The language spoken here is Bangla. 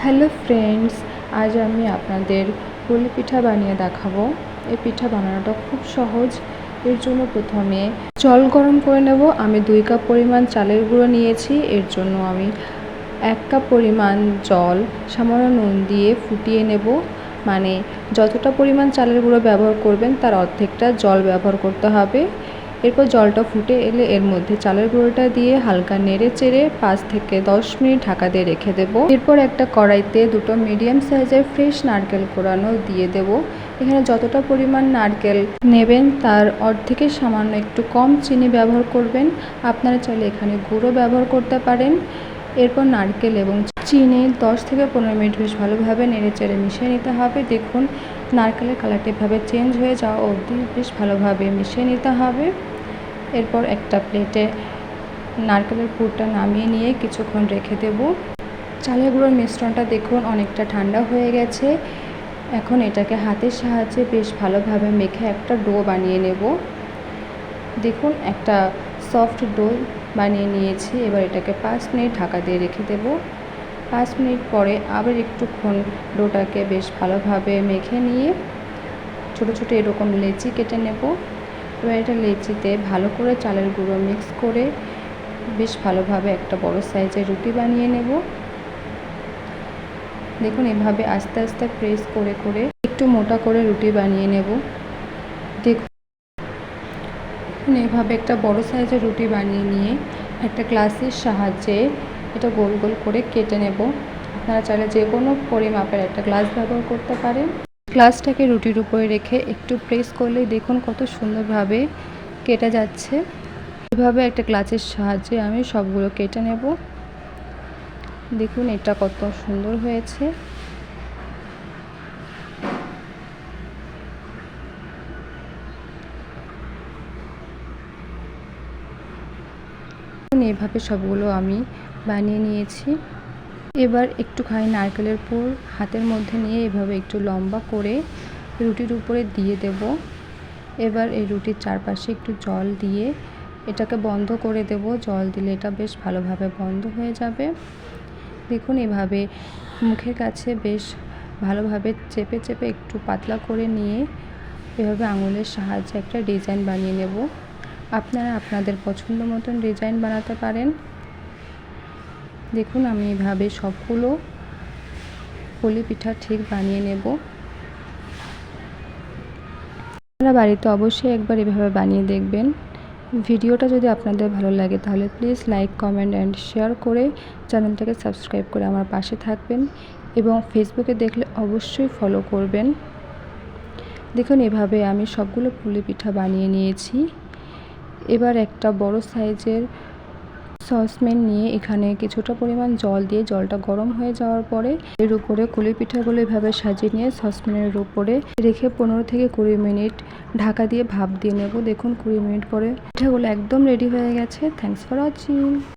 হ্যালো ফ্রেন্ডস, আজ আমি আপনাদের পুলি পিঠা বানিয়ে দেখাবো। এই পিঠা বানানোটা খুব সহজ। এর জন্য প্রথমে জল গরম করে নেব। আমি 2 কাপ পরিমাণ চালের গুঁড়ো নিয়েছি। এর জন্য আমি 1 কাপ পরিমাণ জল সামান্য নুন দিয়ে ফুটিয়ে নেব। মানে যতটা পরিমাণ চালের গুঁড়ো ব্যবহার করবেন তার অর্ধেকটা জল ব্যবহার করতে হবে। এরপর জলটা ফুটে এলে এর মধ্যে চালের গুঁড়োটা দিয়ে হালকা নেড়ে চেড়ে 5 থেকে 10 মিনিট ঢাকা দিয়ে রেখে দেব। এরপর একটা কড়াইতে 2টো মিডিয়াম সাইজের ফ্রেশ নারকেল কোড়ানো দিয়ে দেব। এখানে যতটা পরিমাণ নারকেল নেবেন তার অর্ধেকের সামান্য একটু কম চিনি ব্যবহার করবেন। আপনারা চাইলে এখানে গুঁড়ো ব্যবহার করতে পারেন। এরপর নারকেল এবং চিনি 10 থেকে 15 মিনিট বেশ ভালোভাবে নেড়ে চেড়ে মিশিয়ে নিতে হবে। দেখুন নারকেলের কালারটা এভাবে চেঞ্জ হয়ে যাওয়া অবধি বেশ ভালোভাবে মিশিয়ে নিতে হবে। এরপর একটা প্লেটে নারকেলের পুরটা নামিয়ে নিয়ে কিছুক্ষণ রেখে দেব। চালের গুঁড়োর মিশ্রণটা দেখুন অনেকটা ঠান্ডা হয়ে গেছে। এখন এটাকে হাতের সাহায্যে বেশ ভালোভাবে মেখে একটা ডো বানিয়ে নেব। দেখুন একটা সফট ডো বানিয়ে নিয়েছি। এবার এটাকে 5 মিনিট ঢাকা দিয়ে রেখে দেব। 5 মিনিট পরে আবার একটুক্ষণ ডোটাকে বেশ ভালোভাবে মেখে নিয়ে ছোটো ছোটো এরকম লেচি কেটে নেব। এবার এটা লেচিতে ভালো করে চালের গুঁড়ো মিক্স করে বেশ ভালোভাবে একটা বড় সাইজের রুটি বানিয়ে নেব। দেখুন এভাবে আস্তে আস্তে প্রেস করে করে একটু মোটা করে রুটি বানিয়ে নেব। দেখুন এভাবে একটা বড় সাইজের রুটি বানিয়ে নিয়ে একটা গ্লাসের সাহায্যে এটা গোল গোল করে কেটে নেব। আপনারা চাইলে যে কোনো পরিমাপের একটা গ্লাস ব্যবহার করতে পারেন। গ্লাসটাকে রুটির উপরে রেখে একটু প্রেস করলেই দেখুন কত সুন্দরভাবে কেটে যাচ্ছে। এভাবে একটা গ্লাসের সাহায্যে আমি সবগুলো কেটে নেব। দেখুন এটা কত সুন্দর হয়েছে। এভাবে সবগুলো আমি বানিয়ে নিয়েছি। এবার একটুখানি নারকেলের পুর হাতের মধ্যে নিয়ে এভাবে একটু লম্বা করে রুটির উপরে দিয়ে দেব। এবার এই রুটির চারপাশে একটু জল দিয়ে এটাকে বন্ধ করে দেব। জল দিলে এটা বেশ ভালোভাবে বন্ধ হয়ে যাবে। দেখুন এভাবে মুখের কাছে বেশ ভালোভাবে চেপে চেপে একটু পাতলা করে নিয়ে এভাবে আঙুলের সাহায্যে একটা ডিজাইন বানিয়ে নেব। আপনারা আপনাদের পছন্দ মতন ডিজাইন বানাতে পারেন। দেখুন আমি এভাবে সবগুলো পুলি পিঠা ঠিক বানিয়ে নেব। আপনারা বাড়িতে অবশ্যই একবার এভাবে বানিয়ে দেখবেন। ভিডিওটা যদি আপনাদের ভালো লাগে তাহলে please like, comment and share করে চ্যানেলটাকে সাবস্ক্রাইব করে আমার পাশে থাকবেন এবং ফেসবুকে দেখলে অবশ্যই ফলো করবেন। দেখুন এভাবে আমি সবগুলো পুলি পিঠা বানিয়ে নিয়েছি। এবার একটা বড় সাইজের সসপ্যান নিয়ে এখানে কিছুটা পরিমাণ জল দিয়ে জলটা গরম হয়ে যাওয়ার পরে এর উপরে পুলি পিঠাগুলো এভাবে সাজিয়ে নিয়ে সসপ্যানের উপরে রেখে 15 থেকে 20 মিনিট ঢাকা দিয়ে ভাপ দিয়ে নেব। দেখুন 20 মিনিট পরে পিঠাগুলো একদম রেডি হয়ে গেছে। Thanks for watching.